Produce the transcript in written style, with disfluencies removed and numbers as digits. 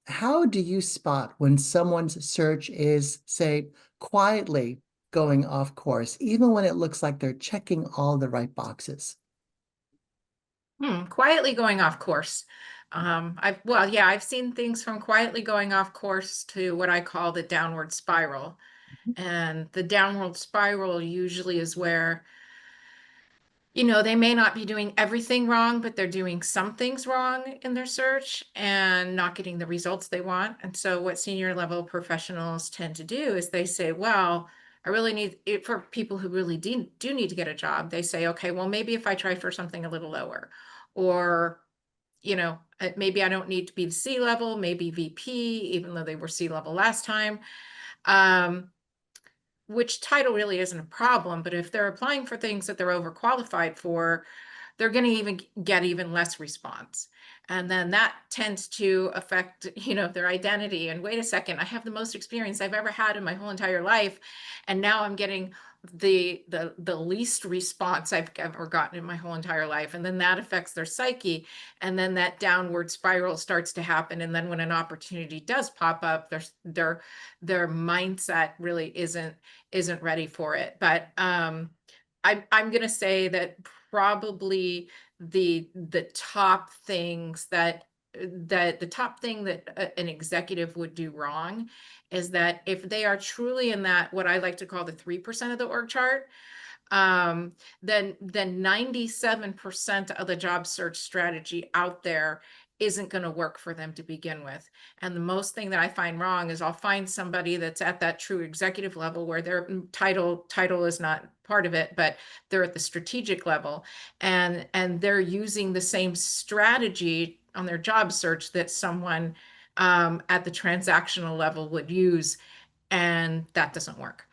How do you spot when someone's search is, say, quietly going off course, even when it looks like they're checking all the right boxes? Quietly going off course. Yeah, I've seen things from quietly going off course to what I call the downward spiral. And the downward spiral usually is where, they may not be doing everything wrong, but they're doing some things wrong in their search and not getting the results they want. And so what senior level professionals tend to do is they say, well, I really need it for people who really do need to get a job. They say, okay, well, maybe if I try for something a little lower, or maybe I don't need to be the C level, maybe VP, even though they were C level last time. Um, which title really isn't a problem, but if they're applying for things that they're overqualified for, they're going to even get even less response. And then that tends to affect, their identity. And wait a second, I have the most experience I've ever had in my whole entire life. And now I'm getting the least response I've ever gotten in my whole entire life. And then that affects their psyche. And then that downward spiral starts to happen. And then when an opportunity does pop up, their mindset really isn't ready for it. But I'm going to say that probably the top things that the top thing that an executive would do wrong is that if they are truly in that what I like to call the 3% of the org chart, um, then 97% of the job search strategy out there isn't going to work for them to begin with. And the most thing that I find wrong is I'll find somebody that's at that true executive level where their title is not part of it, but they're at the strategic level, and they're using the same strategy on their job search that someone at the transactional level would use, and that doesn't work.